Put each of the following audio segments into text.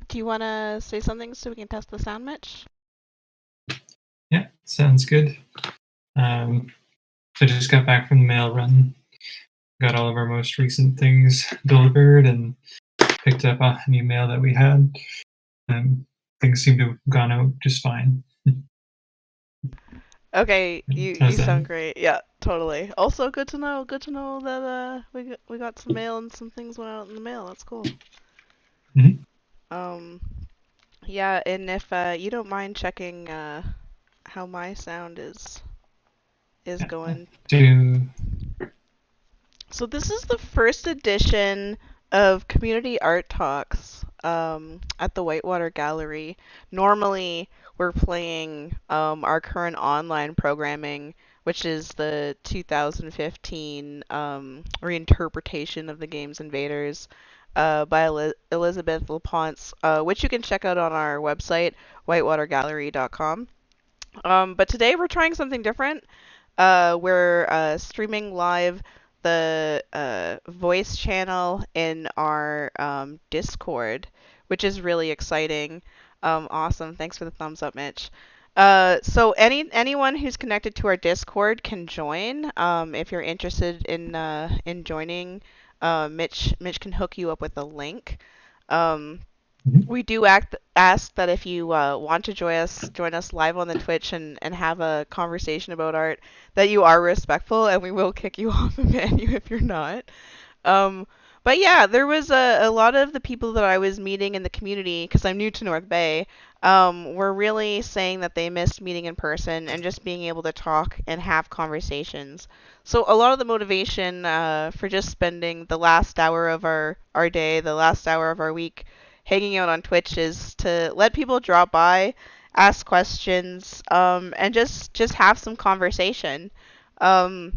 Do you want to say something so we can test the sound, Mitch? Yeah, sounds good. So I just got back from the mail run, got all of our most recent things delivered, and picked up an email that we had. Things seem to have gone out just fine. Okay, you How's sound that? great. Yeah, totally. Also, good to know. Good to know that we got some mail and some things went out in the mail. That's cool. Mm-hmm. Um, yeah, and if you don't mind checking how my sound is Yeah. going. Do So this is the first edition of Community Art Talks at the Whitewater Gallery. Normally, we're playing our current online programming, which is the 2015 reinterpretation of the game's Invaders by Elizabeth LaPonce, which you can check out on our website, whitewatergallery.com. But today we're trying something different. We're streaming live the voice channel in our Discord, which is really exciting. Awesome. Thanks for the thumbs up, Mitch. So anyone who's connected to our Discord can join. If you're interested in joining, Mitch can hook you up with a link. Um, Mhm. we do ask that if you want to join us live on the Twitch and have a conversation about art, that you are respectful, and we will kick you off the menu if you're not. Um, but yeah, there was a lot of the people that I was meeting in the community, because I'm new to North Bay, were really saying that they missed meeting in person and just being able to talk and have conversations. So a lot of the motivation for just spending the last hour of our day, the last hour of our week, hanging out on Twitch is to let people drop by, ask questions, and just have some conversation. Um,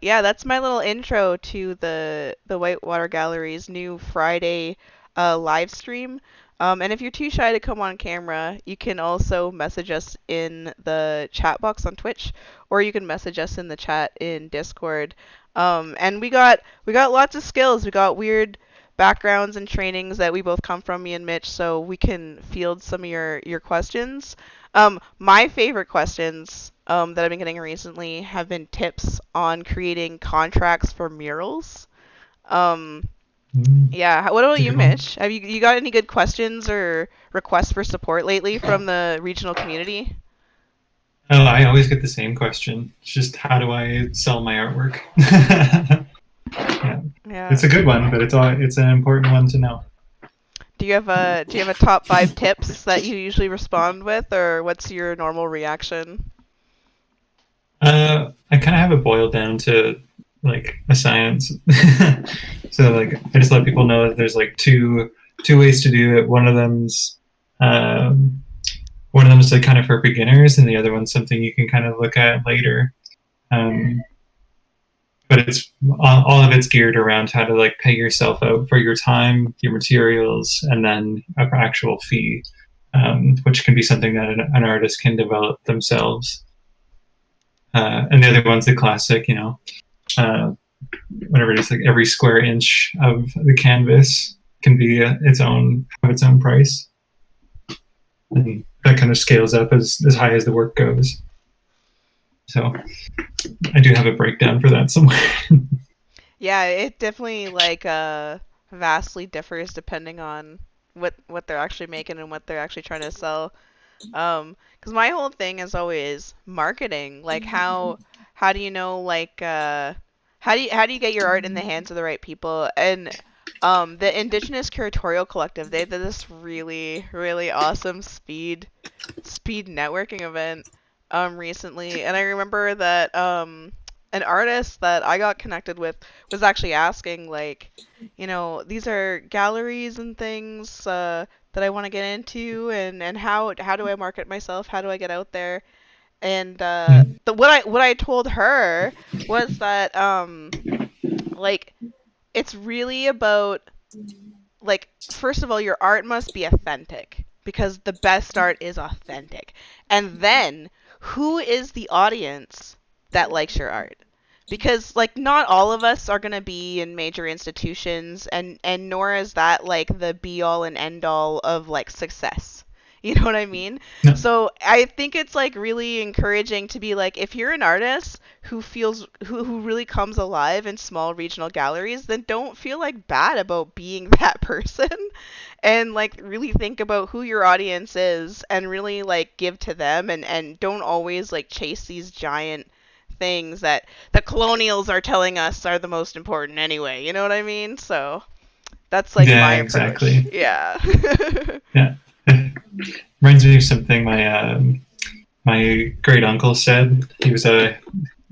yeah, that's my little intro to the Whitewater Gallery's new Friday live stream. And if you're too shy to come on camera, you can also message us in the chat box on Twitch, or you can message us in the chat in Discord. And we got lots of skills. We got weird backgrounds and trainings that we both come from, me and Mitch, so we can field some of your questions. My favorite questions that I've been getting recently have been tips on creating contracts for murals. Um, yeah, what about It's a you, good one. Mitch? Have you got any good questions or requests for support lately from the regional community? Oh, I always get the same question. It's just how do I sell my artwork? Yeah, Yeah. it's a good one, but it's an important one to know. Do you have a top five tips that you usually respond with, or what's your normal reaction? I kind of have it boiled down to like a science. So like I just let people know that there's like two ways to do it. Um, one of them is like kind of for beginners, and the other one's something you can kind of look at later. Um, but it's all of it's geared around how to like pay yourself out for your time, your materials, and then an actual fee, which can be something that an artist can develop themselves. And the other one's the classic, uh, whatever it is, like every square inch of the canvas can be its own price, and that kind of scales up as high as the work goes. So I do have a breakdown for that somewhere. Yeah, it definitely like vastly differs depending on what they're actually making and what they're actually trying to sell. Because my whole thing is always marketing. Like how do you know like how do you get your art in the hands of the right people? And the Indigenous Curatorial Collective, they did this really really awesome speed networking event recently, and I remember that an artist that I got connected with was actually asking like, these are galleries and things that I want to get into, and how do I market myself? How do I get out there? And what I told her was that like it's really about like first of all your art must be authentic because the best art is authentic. And then who is the audience that likes your art? Because like not all of us are going to be in major institutions, and nor is that like the be all and end all of like success. You know what I mean? No. So I think it's like really encouraging to be like, if you're an artist who really comes alive in small regional galleries, then don't feel like bad about being that person, and like really think about who your audience is and really like give to them, and don't always like chase these giant things that the colonials are telling us are the most important anyway. You know what I mean? So that's like my Yeah, approach. exactly. Yeah. Yeah, it reminds me of something my great uncle said. He was a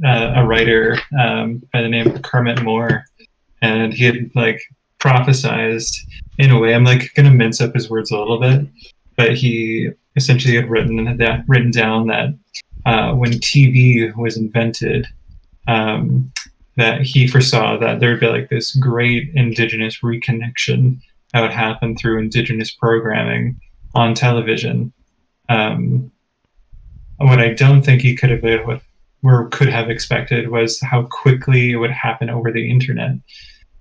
writer by the name of Kermit Moore, and he had like prophesized in a way. I'm like gonna mince up his words a little bit, but he essentially had written down that when TV was invented, that he foresaw that there would be like this great indigenous reconnection that would happen through indigenous programming on television. Um, what I don't think he could have or could have expected was how quickly it would happen over the internet,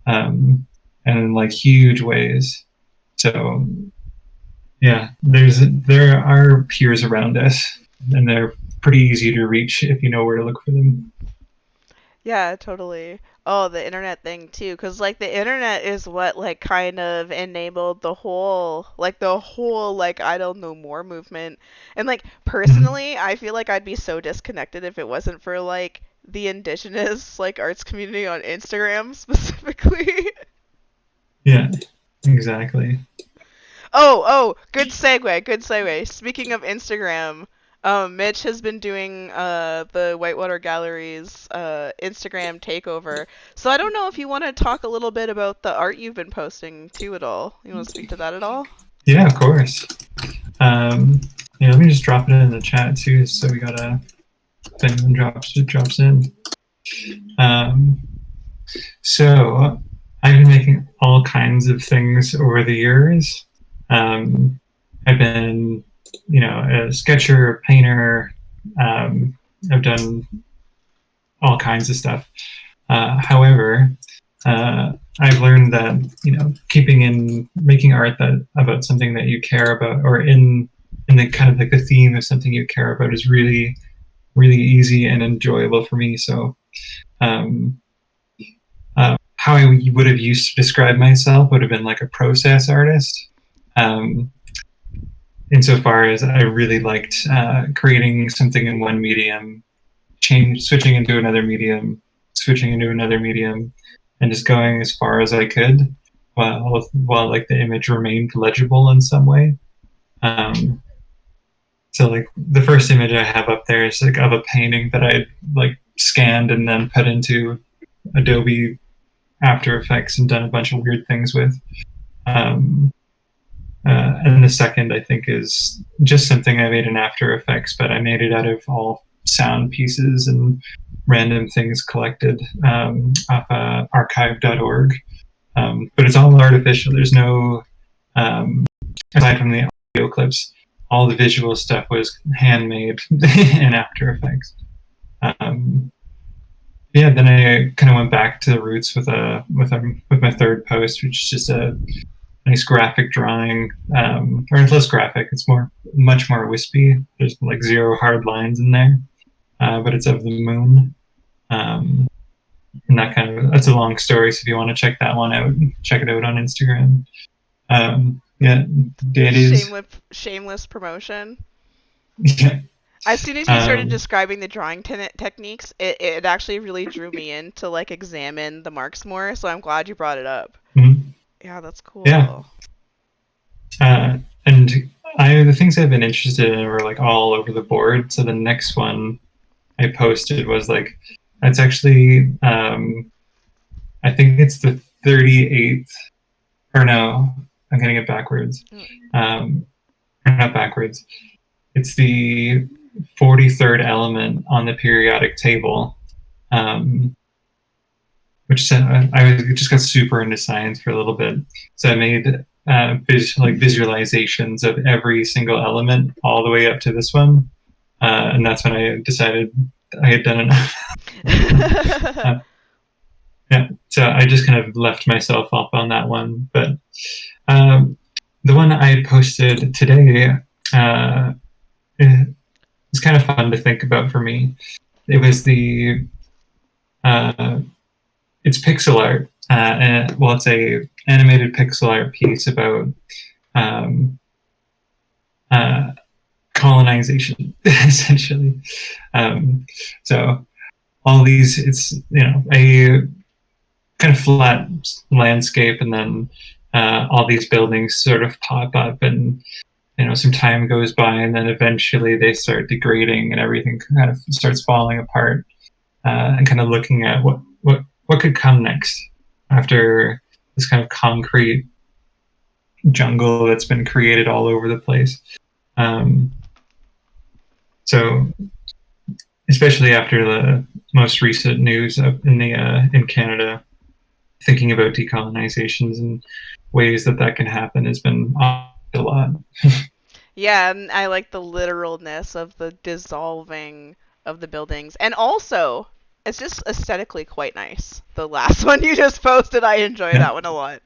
and in like huge ways. So yeah, there are peers around us, and they're pretty easy to reach if you know where to look for them. Yeah, totally. Oh, the internet thing too, because like the internet is what like kind of enabled the whole like I don't know more movement. And like Mhm. personally, I feel like I'd be so disconnected if it wasn't for like the indigenous like arts community on Instagram specifically. Yeah, exactly. Oh, good segue, good segue. Speaking of Instagram, Mitch has been doing the Whitewater Gallery's Instagram takeover. So I don't know if you want to talk a little bit about the art you've been posting too at all. You want to speak to that at all? Yeah, of course. Um, yeah, let me just drop it in the chat too, so we got a if anyone drops in. Um, so I've been making all kinds of things over the years. Um, I've been, a sketcher, painter. Um, I've done all kinds of stuff. However, I've learned that keeping in making art that about something that you care about, or in the kind of like the theme of something you care about, is really really easy and enjoyable for me. So um, how I would have used to describe myself would have been like a process artist. Um, Insofar as I really liked creating something in one medium, switching into another medium, switching into another medium, and just going as far as I could while like the image remained legible in some way. Um, So like the first image I have up there is like of a painting that I like scanned and then put into Adobe After Effects and done a bunch of weird things with. And the second, I think, is just something I made in After Effects, but I made it out of all sound pieces and random things collected off archive.org. But it's all artificial. There's no, aside from the audio clips, all the visual stuff was handmade in After Effects. Yeah, then I kind of went back to the roots with my third post, which is just a nice graphic drawing, or less graphic. It's much more wispy. There's like zero hard lines in there, but it's of the moon. And that's a long story. So if you want to check that one out, check it out on Instagram. Yeah, deities. Shameless promotion. Yeah. As soon as you started describing the drawing techniques, it actually really drew me in to like examine the marks more. So I'm glad you brought it up. Mm-hmm. Yeah, that's cool. Yeah. And the things I've been interested in were like all over the board. So the next one I posted was like, it's actually, I think it's the 38th, or no, I'm getting it backwards. Or not backwards. It's the 43rd element on the periodic table, which I just got super into science for a little bit. So I made visualizations of every single element all the way up to this one. And that's when I decided I had done enough. Yeah, so I just kind of left myself off on that one. But the one I posted today, it's kind of fun to think about for me. It was it's pixel art. It's a animated pixel art piece about colonization, essentially. So all these, it's a kind of flat landscape, and then all these buildings sort of pop up, and some time goes by, and then eventually they start degrading, and everything kind of starts falling apart, and kind of looking at what could come next after this kind of concrete jungle that's been created all over the place. So, especially after the most recent news up in Canada, thinking about decolonizations and ways that can happen has been a lot. Yeah, and I like the literalness of the dissolving of the buildings. And also, it's just aesthetically quite nice. The last one you just posted, I enjoy that one a lot.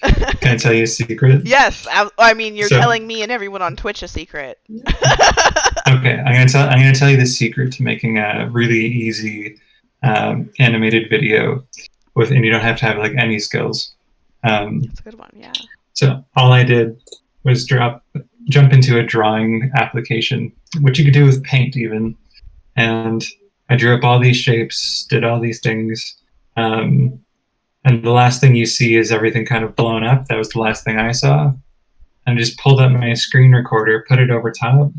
Can I tell you a secret? Yes, I mean you're telling me and everyone on Twitch a secret. Okay, I'm gonna tell you the secret to making a really easy animated video and you don't have to have like any skills. That's a good one, yeah. So all I did was jump into a drawing application, which you could do with Paint even, and I drew up all these shapes, did all these things, and the last thing you see is everything kind of blown up. That was the last thing I saw. And I just pulled up my screen recorder, put it over top,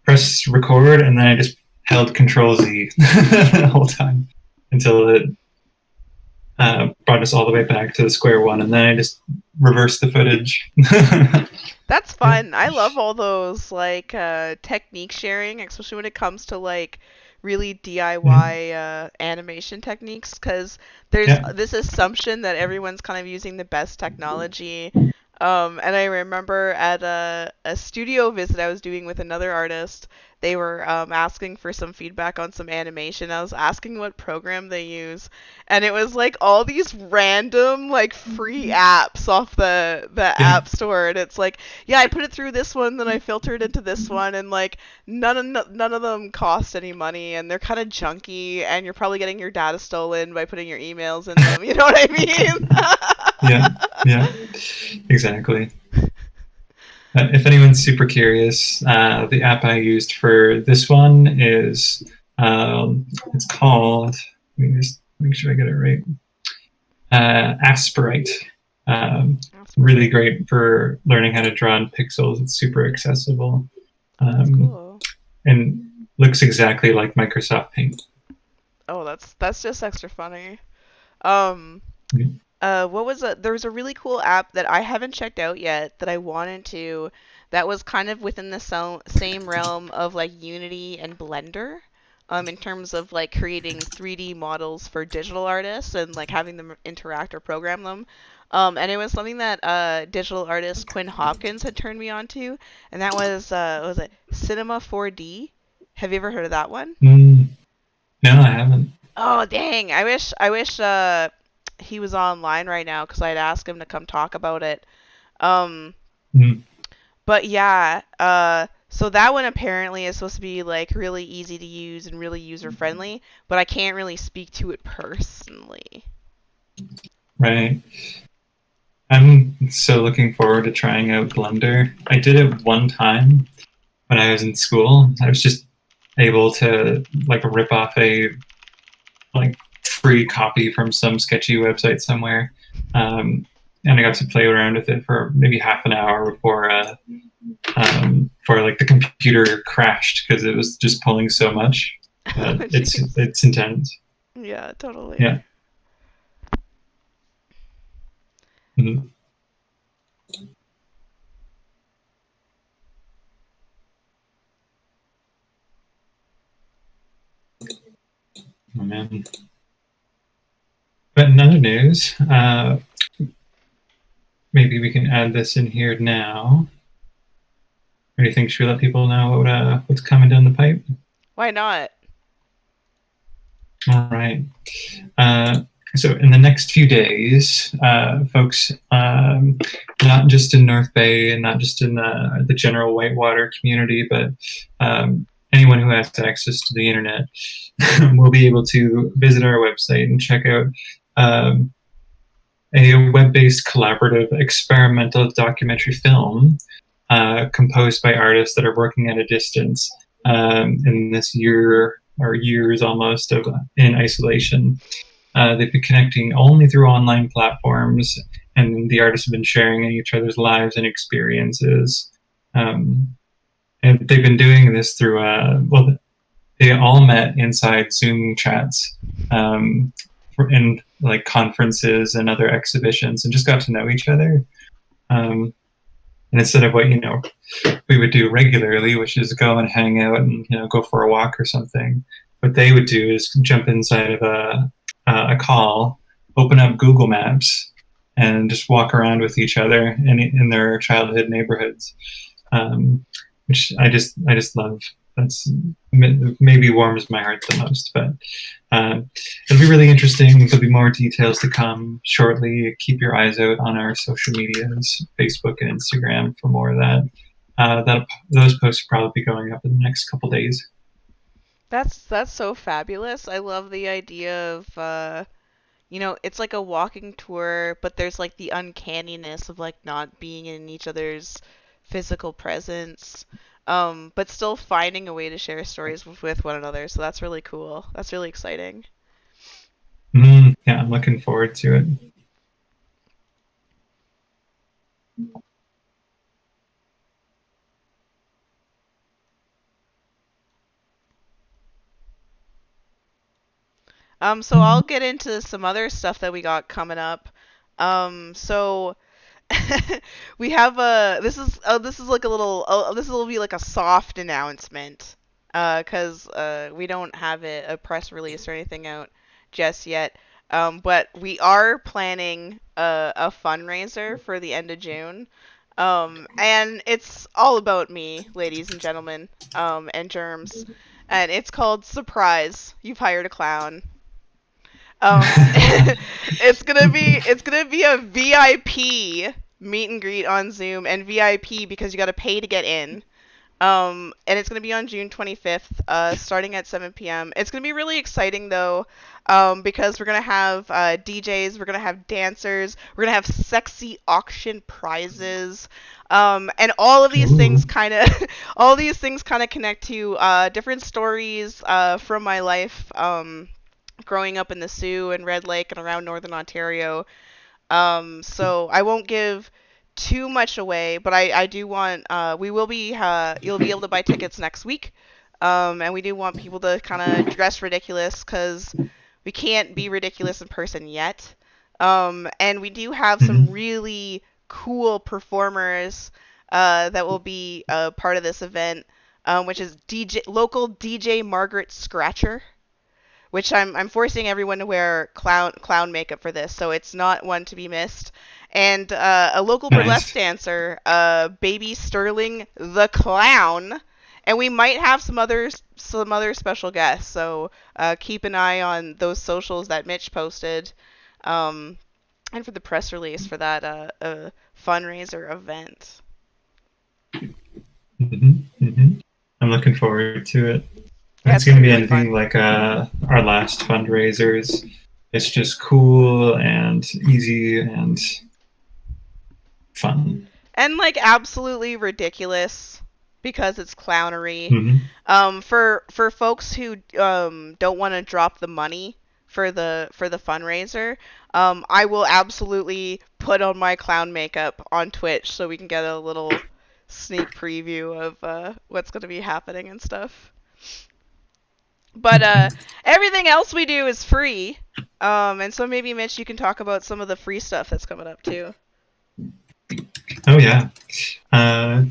press record, and then I just held Control Z the whole time until it brought us all the way back to the square one, and then I just reversed the footage. That's fun. I love all those like technique sharing, especially when it comes to like really DIY animation techniques, because there's this assumption that everyone's kind of using the best technology. And I remember at a studio visit I was doing with another artist, they were asking for some feedback on some animation. I was asking what program they use, and it was like all these random like free apps off the app store, and it's like, yeah, I put it through this one, then I filtered into this one, and like none of them cost any money, and they're kind of junky, and you're probably getting your data stolen by putting your emails in them. You know what I mean? Yeah, exactly. If anyone's super curious, the app I used for this one is it's called, let me just make sure I get it right, Aspirite. Really great for learning how to draw in pixels. It's super accessible. That's um, cool. and looks exactly like Microsoft Paint. Oh, that's just extra funny. Um, what was it? There was a really cool app that I haven't checked out yet that I wanted to. That was kind of within the same realm of like Unity and Blender. In terms of like creating 3D models for digital artists and like having them interact or program them. And it was something that digital artist Quinn Hopkins had turned me on to, and that was it Cinema 4D? Have you ever heard of that one? Mm, no, I haven't. Oh dang! I wish he was online right now because I'd ask him to come talk about it. Um, Mm, but yeah, so that one apparently is supposed to be like really easy to use and really user friendly, but I can't really speak to it personally. right. I'm so looking forward to trying out Blender. I did it one time when I was in school. I was just able to like rip off a like free copy from some sketchy website somewhere, and I got to play around with it for maybe half an hour before like the computer crashed because it was just pulling so much. Oh jeez. It's intense. Yeah, totally. Yeah. Mhm. Oh man. But in other news, maybe we can add this in here now. Or do you think should we let people know what's coming down the pipe? Why not? All right. Uh, so in the next few days, folks, not just in North Bay and not just in the general whitewater community, but anyone who has access to the internet will be able to visit our website and check out um, a web-based collaborative experimental documentary film composed by artists that are working at a distance in this year or years almost of in isolation. They've been connecting only through online platforms, and the artists have been sharing each other's lives and experiences. Um, and they've been doing this through, well, they all met inside Zoom chats um, in like conferences and other exhibitions and just got to know each other. And instead of what, we would do regularly, which is go and hang out and, go for a walk or something, what they would do is jump inside of a call, open up Google Maps, and just walk around with each other in their childhood neighborhoods, which I just love. That's maybe warms my heart the most. But it'll be really interesting. There'll be more details to come shortly. Keep your eyes out on our social medias, Facebook and Instagram, for more of that. Those posts will probably be going up in the next couple days. That's so fabulous. I love the idea of it's like a walking tour, but there's like the uncanniness of like not being in each other's physical presence, but still finding a way to share stories with one another. So that's really cool. That's really exciting. Yeah, I'm looking forward to it. So I'll get into some other stuff that we got coming up. So we have a this is like a little this will be like a soft announcement cuz we don't have a press release or anything out just yet. But we are planning a fundraiser for the end of June. And it's all about me, ladies and gentlemen, and germs. And it's called Surprise. You've hired a clown. It's gonna be a VIP meet and greet on Zoom, and VIP because you gotta pay to get in. And it's gonna be on June 25th, starting at 7 p.m. It's gonna be really exciting though, because we're gonna have DJs, we're gonna have dancers, we're gonna have sexy auction prizes, and all of these things Ooh. kind of, all these things kind of connect to different stories from my life. Growing up in the Sioux and Red Lake and around Northern Ontario. So I won't give too much away, but I do want we will be you'll be able to buy tickets next week, and we do want people to kind of dress ridiculous because we can't be ridiculous in person yet, and we do have some Mhm. really cool performers that will be part of this event, which is local DJ Margaret Scratcher, which I'm forcing everyone to wear clown makeup for this, so it's not one to be missed. And a local burlesque Nice. dancer, Baby Sterling the Clown, and we might have some other special guests. So keep an eye on those socials that Mitch posted, um, and for the press release for that fundraiser event. I'm looking forward to it. If Yeah, it's it's going gonna to be be really anything fun. like our last fundraisers, it's just cool and easy and fun. And like absolutely ridiculous because it's clownery. Hmm. For folks who don't want to drop the money for the fundraiser, I will absolutely put on my clown makeup on Twitch so we can get a little sneak preview of what's going to be happening and stuff. But everything else we do is free. And so maybe Mitch, you can talk about some of the free stuff that's coming up too. Oh yeah.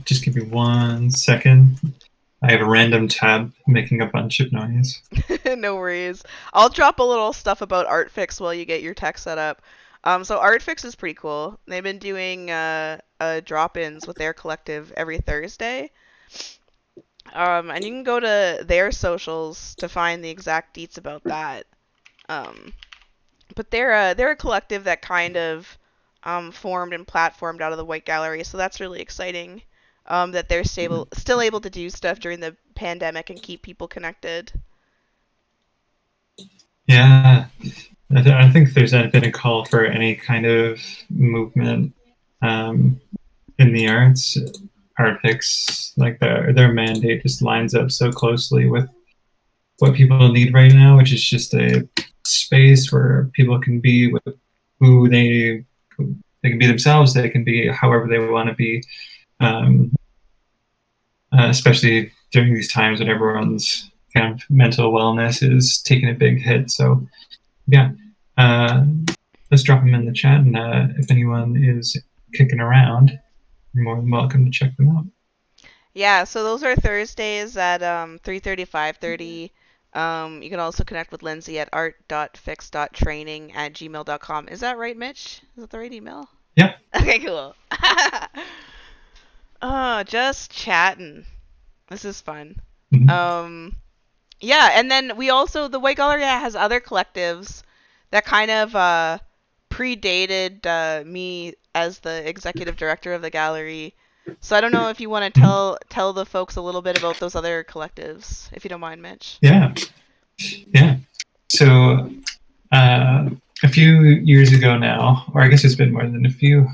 Just give me 1 second. I have a random tab making a bunch of noise. No worries. I'll drop a little stuff about Artfix while you get your tech set up. So Artfix is pretty cool. They've been doing drop-ins with their collective every Thursday. And you can go to their socials to find the exact deets about that. Um, but they're a collective that kind of formed and platformed out of the White Gallery, so that's really exciting. That they're still able to do stuff during the pandemic and keep people connected. Yeah, I think there's been a call for any kind of movement um, in the arts. Artfix, like their mandate, just lines up so closely with what people need right now, which is just a space where people can be with who they can be themselves. They can be however they want to be, um, especially during these times when everyone's kind of mental wellness is taking a big hit. So yeah, uh, let's drop them in the chat, and if anyone is kicking around, you're more than welcome to check them out. Yeah, so those are Thursdays at 3:30, 5:30. You can also connect with Lindsay at art.fix.training@gmail.com. Is that right, Mitch? Is that the right email? Yeah. Okay, cool. Oh, just chatting. This is fun. Mm-hmm. Um, yeah, and then the White Gallery has other collectives that kind of predated me as the executive director of the gallery. So I don't know if you want to tell the folks a little bit about those other collectives, if you don't mind, Mitch. Yeah. Yeah. So a few years ago now, or I guess it's been more than a few.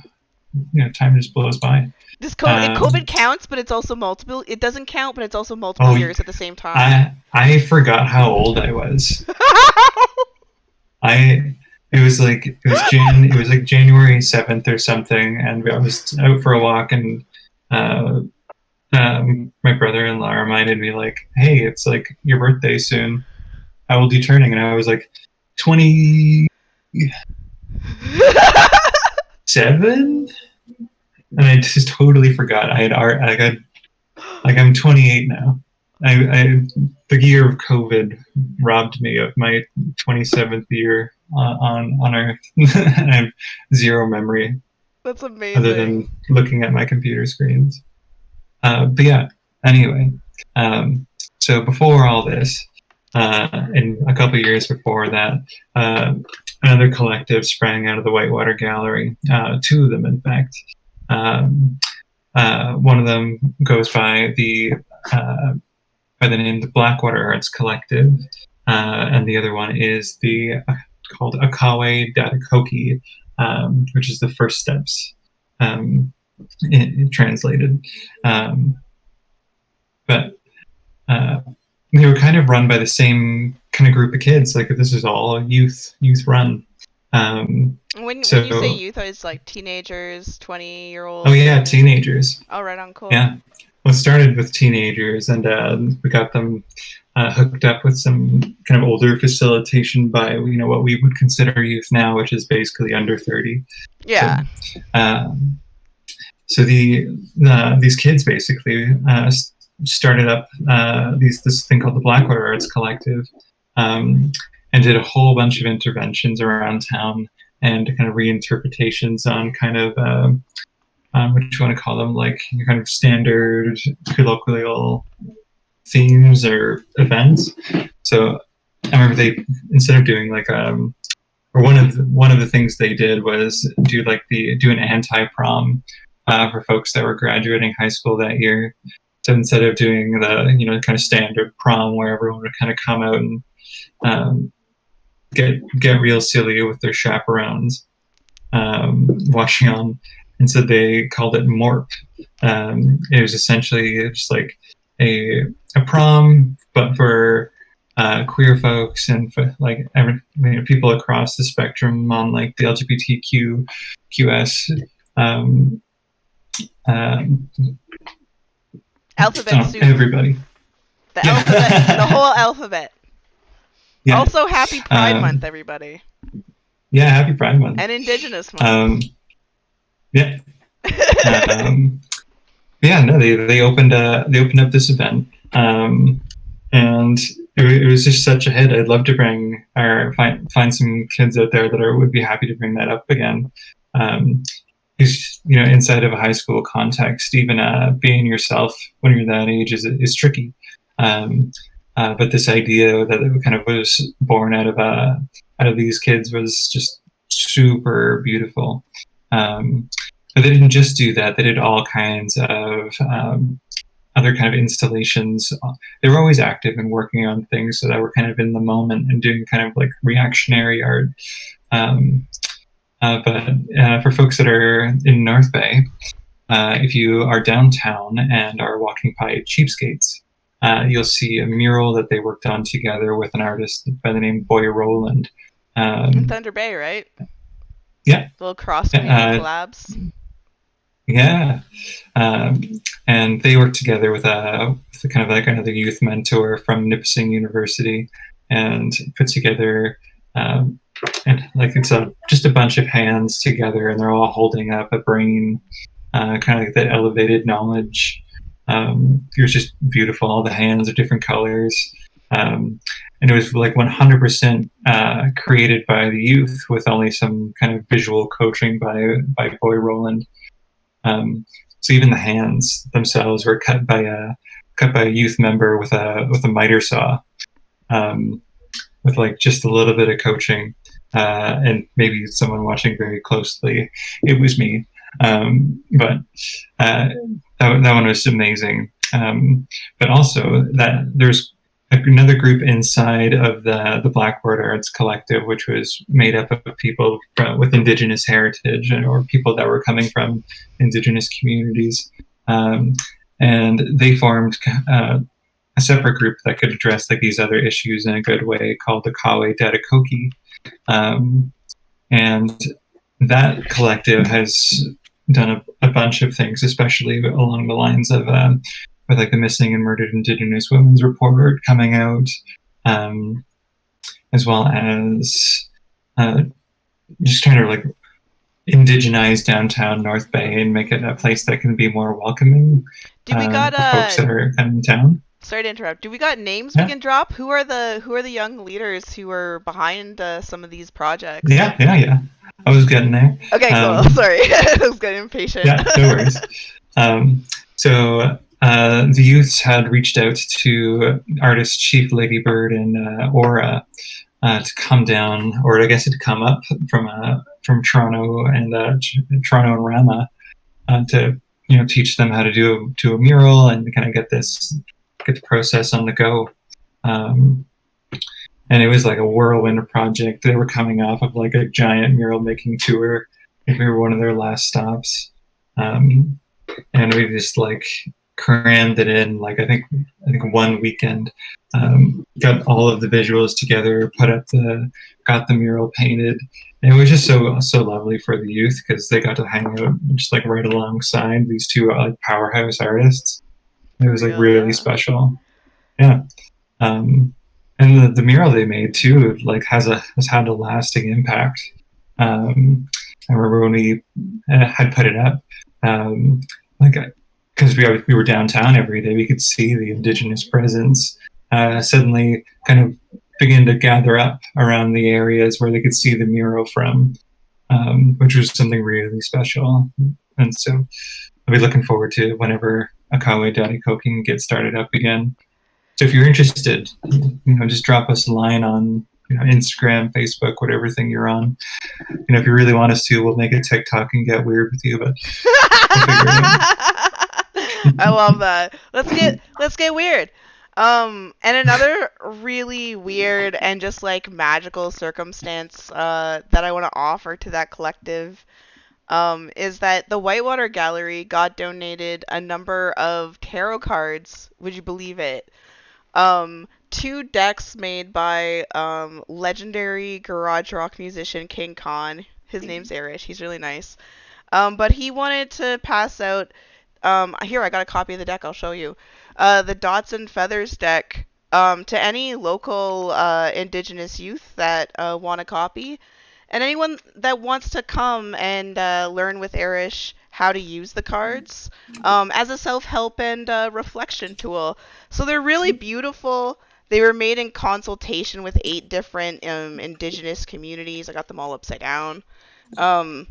Time just blows by. COVID counts, but it's also multiple. It doesn't count, but it's also multiple Oh, years at the same time. I forgot how old I was. I it was like January 7th or something, and I was out for a walk, and uh, my brother-in-law reminded me like, "Hey, it's like your birthday soon. How old are you turning?" And I was like, 27, and I just totally forgot. I had art. I'm 28 now. The year of COVID robbed me of my 27th year on Earth. I have zero memory That's other amazing. than looking at my computer screens. But yeah, anyway, um, so before all this, and a couple of years before that, uh, another collective sprang out of the Whitewater Gallery. Two of them, in fact. Um, one of them goes uh, by the name the Blackwater Arts Collective, and the other one is the called Akawe Datakoki, which is the first steps translated. Um, but they were kind of run by the same kind of group of kids. Like this is all youth run. When you say So, youth, it's like teenagers, 20-year-olds. oh yeah, teenagers. Oh, right on, cool. Yeah. Well, it started with teenagers, and we got them hooked up with some kind of older facilitation by what we would consider youth now, which is basically under 30. Yeah. Um, so these kids basically started up this thing called the Blackwater Arts Collective, and did a whole bunch of interventions around town and kind of reinterpretations on kind of what you want to call them, like your kind of standard colloquial themes or events. So I remember they, instead of doing like or one of the things they did was do an anti-prom for folks that were graduating high school that year. So instead of doing the kind of standard prom where everyone would kind of come out and get real silly with their chaperones watching on, and so they called it MORP. It was essentially just like a prom, but for queer folks and for like people across the spectrum on like the LGBTQ QS alphabet soup. Everybody. The alphabet, the whole alphabet. Yeah. Also, happy Pride Month, everybody. Yeah, happy Pride Month. And Indigenous Month. Yeah. Yeah, no, they opened up this event, and it was just such a hit. I'd love to bring or find some kids out there that would be happy to bring that up again. Because inside of a high school context, even being yourself when you're that age is tricky. But this idea that it kind of was born out of these kids was just super beautiful. But they didn't just do that. They did all kinds of other kind of installations. They were always active and working on things that were kind of in the moment and doing kind of like reactionary art. But for folks that are in North Bay, if you are downtown and are walking by Cheapskates, you'll see a mural that they worked on together with an artist by the name Boy Roland. In Thunder Bay, right? Yeah. Little cross collabs. Yeah. And they worked together with kind of like another youth mentor from Nipissing University and put together and like it's just a bunch of hands together and they're all holding up a brain, kind of like that elevated knowledge. It was just beautiful. All the hands are different colors. And it was like 100% created by the youth with only some kind of visual coaching by Boy Roland. So even the hands themselves were cut by a youth member with a miter saw, with like just a little bit of coaching, and maybe someone watching very closely. It was me, but that one was amazing. But also that there's another group inside of the Blackwater Arts Collective, which was made up of people with Indigenous heritage or people that were coming from Indigenous communities. And they formed a separate group that could address like these other issues in a good way called the Kawe Dadakoki. And that collective has done a bunch of things, especially along the lines of with like the Missing and Murdered Indigenous Women's Report coming out, as well as just trying to like indigenize downtown North Bay and make it a place that can be more welcoming Do we got for folks that are in town. Sorry to interrupt. Do we got names we can drop? Who are the young leaders who are behind some of these projects? Yeah. I was getting there. Okay, cool. Sorry, I was getting impatient. Yeah, no worries. So the youths had reached out to artist Chief Ladybird and Aura to come down, or I guess to come up from Toronto and Toronto and Rama to teach them how to do a mural and kind of get the process on the go. And it was like a whirlwind project. They were coming off of like a giant mural making tour. We were one of their last stops. And we just like crammed it in like I think one weekend. Got all of the visuals together, got the mural painted, and it was just so lovely for the youth because they got to hang out just like right alongside these two like powerhouse artists. It For was like real, really yeah. special. Yeah. Um, and the mural they made too like has had a lasting impact. I remember when we had put it up, um, like because we were downtown every day, we could see the indigenous presence suddenly kind of begin to gather up around the areas where they could see the mural from, which was something really special. And so I'll be looking forward to whenever Akawe Dadiko can get started up again. So if you're interested, just drop us a line on Instagram, Facebook, whatever thing you're on. If you really want us to, we'll make a TikTok and get weird with you, but we'll figure it I out. love that. Let's get weird. And another really weird and just like magical circumstance that I want to offer to that collective is that the Whitewater Gallery got donated a number of tarot cards. Would you believe it? Two decks made by legendary garage rock musician King Khan. His name's Erish. He's really nice. But he wanted to pass out. Here, I got a copy of the deck. I'll show you. The Dots and Feathers deck to any local Indigenous youth that want a copy. And anyone that wants to come and learn with Erish how to use the cards as a self help and reflection tool. So they're really beautiful. They were made in consultation with 8 different Indigenous communities. I got them all upside down. Um,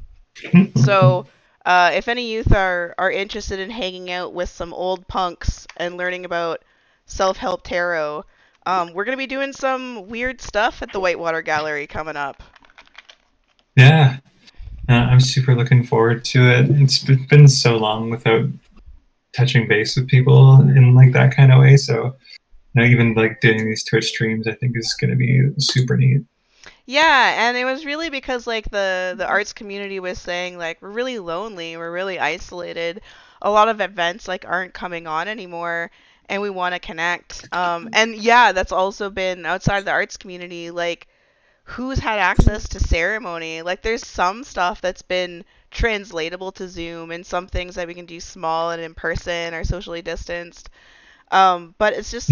so, if any youth are interested in hanging out with some old punks and learning about self help tarot, we're going to be doing some weird stuff at the Whitewater Gallery coming up. Yeah, I'm super looking forward to it. It's been so long without touching base with people in like that kind of way. So even like doing these Twitch streams, I think is going to be super neat. Yeah, and it was really because like the arts community was saying like we're really lonely, we're really isolated. A lot of events like aren't coming on anymore and we want to connect. And yeah, that's also been outside of the arts community like who's had access to ceremony. Like there's some stuff that's been translatable to Zoom and some things that we can do small and in person or socially distanced. But it's just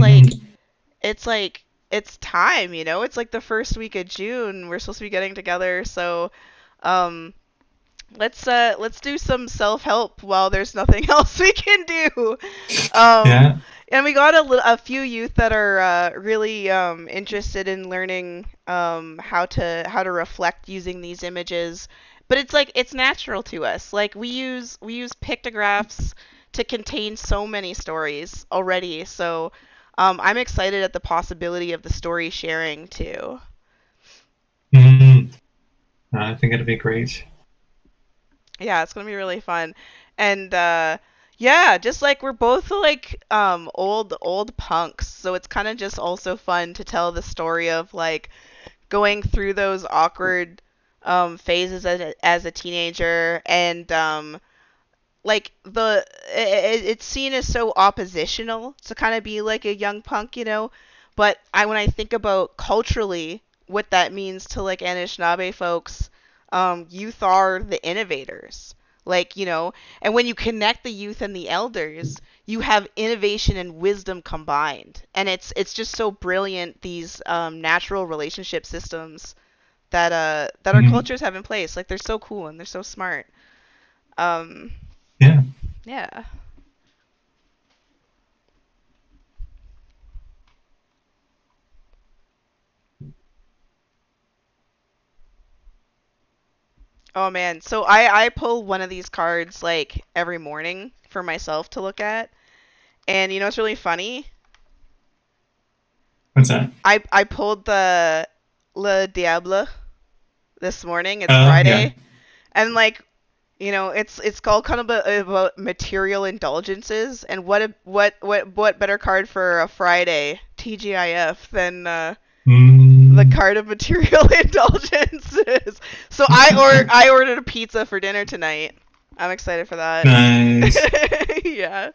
it's like it's time, It's like the first week of June. We're supposed to be getting together, so um let's do some self-help while there's nothing else we can do. Um Yeah. and we got a few youth that are really interested in learning how to reflect using these images. But it's like it's natural to us. Like we use pictographs to contain so many stories already. So I'm excited at the possibility of the story sharing too. Mm-hmm. I think it'll be great. Yeah, it's gonna be really fun. And yeah, just like we're both like old punks, so it's kind of just also fun to tell the story of like going through those awkward phases as a teenager and like it's seen as so oppositional to kind of be like a young punk. But when I think about culturally what that means to like Anishinaabe folks, youth are the innovators. And when you connect the youth and the elders, you have innovation and wisdom combined, and it's just so brilliant these natural relationship systems that our Mm-hmm. cultures have in place. Like they're so cool and they're so smart. Um, Yeah. yeah. Oh man. So I pull one of these cards like every morning for myself to look at. And you know what's really funny? What's that? I pulled the Le Diable this morning. It's Oh, yeah. Friday. And like, it's called kind of about material indulgences and what better card for a Friday TGIF than the Mm. card of material indulgences. So I ordered a pizza for dinner tonight. I'm excited for that. Nice. Yeah.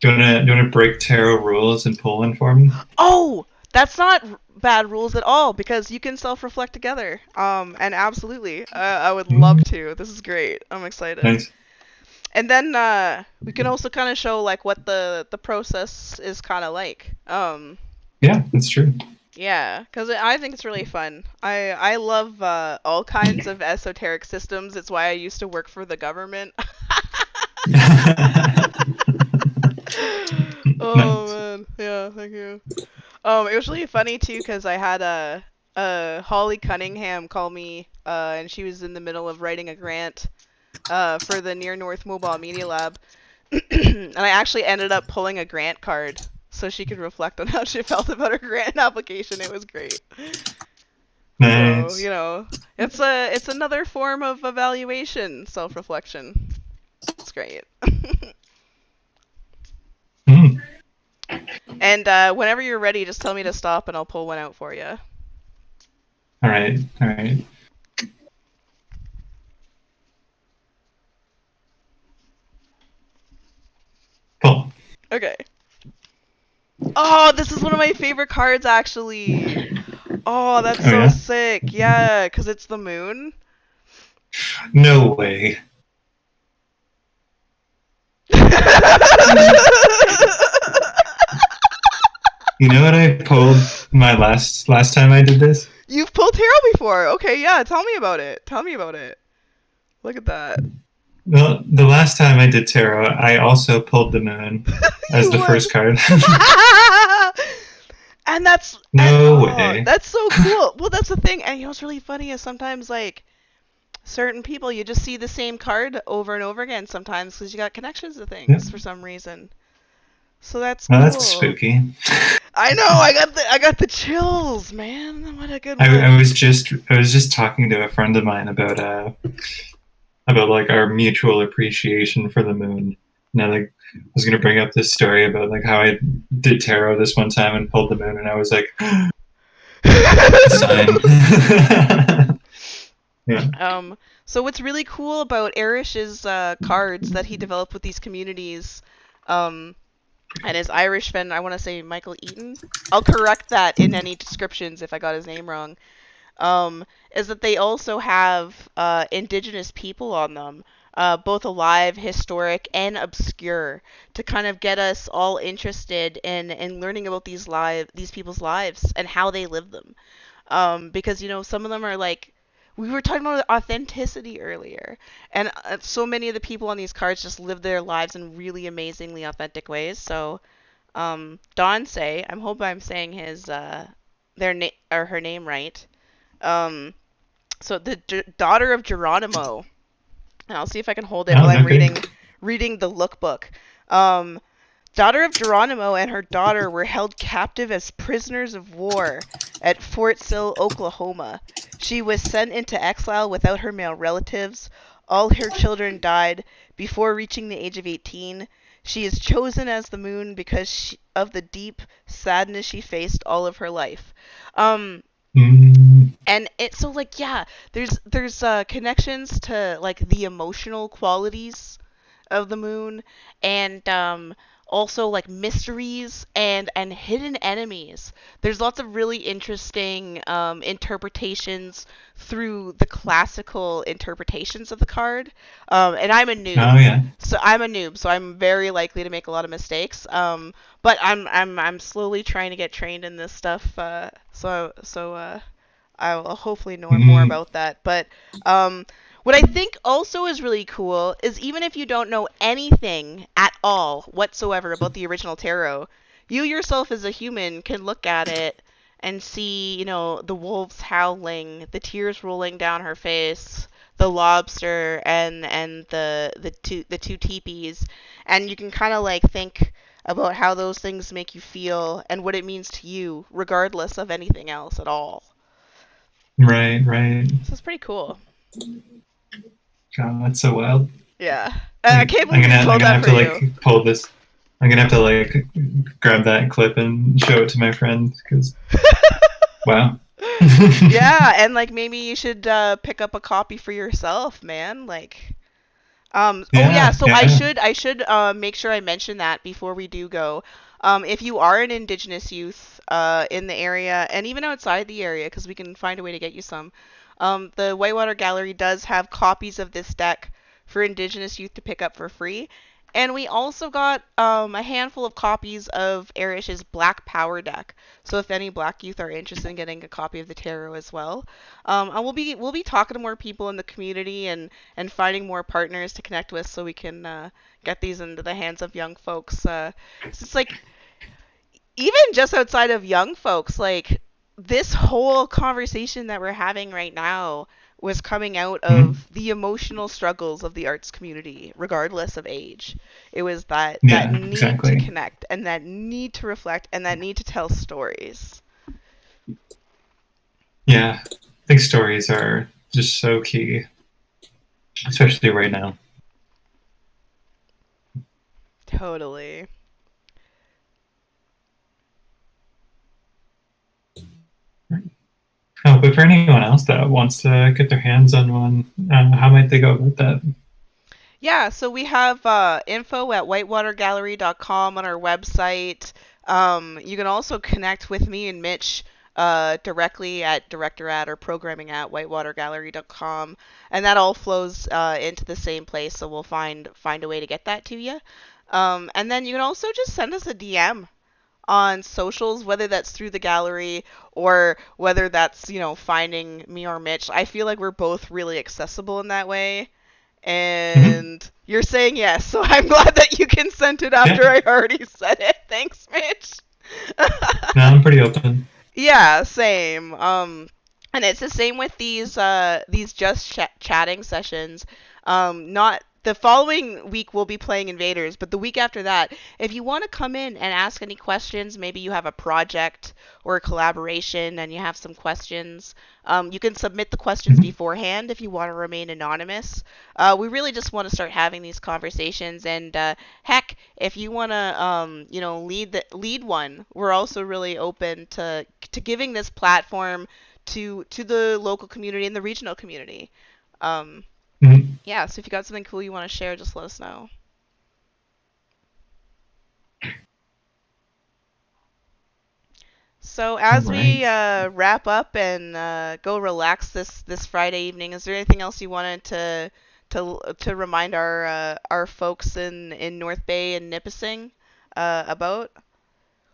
Do you wanna break tarot rules and pull one for me? Oh, that's not bad rules at all because you can self-reflect together. And absolutely, I would love Mm, to. This is great. I'm excited. nice. And then we can also kind of show like what the process is kind of like. Yeah, that's true. Yeah, because I think it's really fun. I love all kinds of esoteric systems. It's why I used to work for the government. Oh Nice. man, yeah, thank you. It was really funny too because I had a Holly Cunningham call me, and she was in the middle of writing a grant, for the Near North Mobile Media Lab, and I actually ended up pulling a grant card so she could reflect on how she felt about her grant application. It was great. So, Nice. it's another form of evaluation, self-reflection. It's great. Mm. And whenever you're ready, just tell me to stop and I'll pull one out for you. All right. All right. Pull. Okay. Oh, this is one of my favorite cards, actually. Oh, that's Oh so yeah. sick. Yeah, because it's the moon. No way. You know what I pulled my last time I did this? You've pulled tarot before. Okay, yeah, tell me about it. Tell me about it. Look at that. Well, the last time I did tarot, I also pulled the moon as You the won. first card. And that's and No oh, way. that's so cool. Well, that's the thing. And what's really funny is sometimes like certain people you just see the same card over and over again sometimes because you got connections to Yeah. things for some reason. So that's Well, that's cool. spooky. I know. I got the chills, man. What a good I one. was just talking to a friend of mine about like our mutual appreciation for the moon. And I like was gonna bring up this story about like how I did tarot this one time and pulled the moon, and I was like, sign. Yeah. So what's really cool about Erish's cards that he developed with these communities, um, and his Irish friend, I want to say Michael Eaton. I'll correct that in any descriptions if I got his name wrong. Is that they also have indigenous people on them, both alive, historic, and obscure, to kind of get us all interested in learning about these people's lives and how they live them. Because some of them are like we were talking about authenticity earlier, and so many of the people on these cards just live their lives in really amazingly authentic ways. So, Dansei, I hope I'm saying his their name or her name right. Um, so the daughter of Geronimo, and I'll see if I can hold it Oh, while I'm no kidding. reading the lookbook. Um, Daughter of Geronimo and her daughter were held captive as prisoners of war at Fort Sill, Oklahoma. She was sent into exile without her male relatives. All her children died before reaching the age of 18. She is chosen as the moon because of the deep sadness she faced all of her life. Um, Mm, and it's so like yeah, there's connections to like the emotional qualities of the moon, and also like mysteries and hidden enemies. There's lots of really interesting interpretations through the classical interpretations of the card. And oh yeah. I'm a noob, so I'm very likely to make a lot of mistakes. But I'm slowly trying to get trained in this stuff. I'll hopefully know more Mm, about that. But what I think also is really cool is even if you don't know anything at all whatsoever about the original tarot, you yourself as a human can look at it and see, the wolves howling, the tears rolling down her face, the lobster and the two teepees, and you can kind of like think about how those things make you feel and what it means to you regardless of anything else at all. right, right. So it's pretty cool. God, that's so wild. Yeah. I can't I'm believe we I'm pulled gonna that have for to you. like pull this. I'm gonna have to like grab that clip and show it to my friend because wow. Yeah, and like maybe you should pick up a copy for yourself, man. Like Oh yeah, Yeah, so I yeah. should make sure I mention that before we do go. If you are an Indigenous youth in the area and even outside the area, because we can find a way to get you some, the Whitewater Gallery does have copies of this deck for Indigenous youth to pick up for free. And we also got a handful of copies of Erish's Black Power deck. So if any Black youth are interested in getting a copy of the tarot as well, and we'll be talking to more people in the community and finding more partners to connect with so we can get these into the hands of young folks. It's like even just outside of young folks, like this whole conversation that we're having right now was coming out Mhm. of the emotional struggles of the arts community, regardless of age. It was that Yeah, need to exactly. connect and that need to reflect and that need to tell stories. Yeah, I think stories are just so key, especially right now. Totally. Oh, but for anyone else that wants to get their hands on one, how might they go about that? Yeah, so we have info at whitewatergallery.com on our website. You can also connect with me and Mitch directly at director at or programming at whitewatergallery.com, and that all flows into the same place. So we'll find a way to get that to you. And then you can also just send us a DM on socials, whether that's through the gallery or whether that's finding me or Mitch. I feel like we're both really accessible in that way. Hmm. And you're saying yes, so I'm glad that you consented Yeah, after I already said it. Thanks, Mitch. no, I'm pretty open. Yeah, same. And it's the same with these just chatting sessions. Not the following week we'll be playing Invaders, but the week after that, if you want to come in and ask any questions, maybe you have a project or a collaboration and you have some questions, you can submit the questions Hmm. beforehand if you want to remain anonymous. We really just want to start having these conversations, and heck, if you want to, lead one, we're also really open to giving this platform to the local community and the regional community. Um, Hmm. yeah, so if you got something cool you want to share, just let us know. So All as we right. wrap up and go relax this Friday evening, is there anything else you wanted to remind our folks in North Bay and Nipissing about?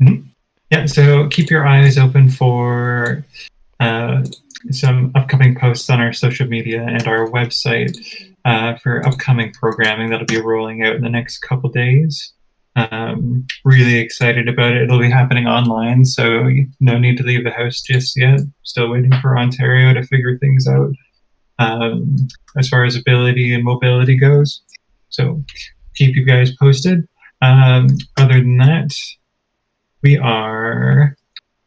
Mhm. Yeah, so keep your eyes open for uh, some upcoming posts on our social media and our website for upcoming programming that'll be rolling out in the next couple days. Really excited about it. It'll be happening online, so no need to leave the house just yet. Still waiting for Ontario to figure things out um, as far as ability and mobility goes. So keep you guys posted. Other than that, we are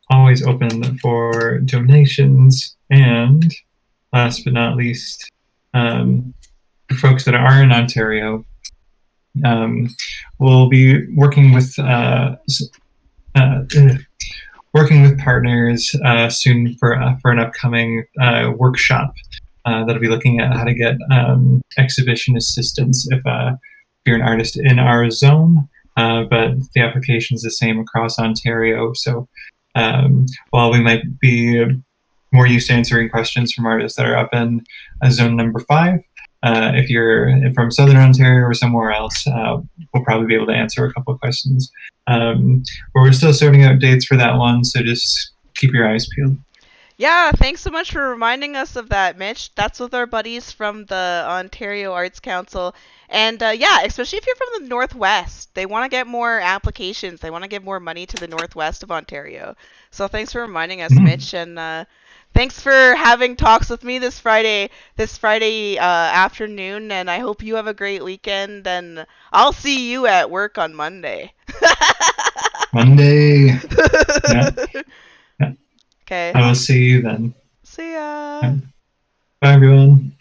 always open for donations. And last but not least, for folks that are in Ontario, um, we'll be uh, working with partners soon for an upcoming workshop that'll be looking at how to get exhibition assistance if you're an artist in our zone. But the application is the same across Ontario. So while we might be more used to answering questions from artists that are up in zone number 5, if you're from Southern Ontario or somewhere else, we'll probably be able to answer a couple of questions. But we're still sorting out dates for that one, so just keep your eyes peeled. Yeah, thanks so much for reminding us of that, Mitch. That's with our buddies from the Ontario Arts Council. And yeah, especially if you're from the Northwest, they want to get more applications. They want to give more money to the Northwest of Ontario. So thanks for reminding us, Mm-hmm. Mitch. And thanks for having talks with me this Friday afternoon. And I hope you have a great weekend. And I'll see you at work on Monday. Monday. Yeah, yeah. Okay. I will see you then. See ya. Yeah. Bye, everyone.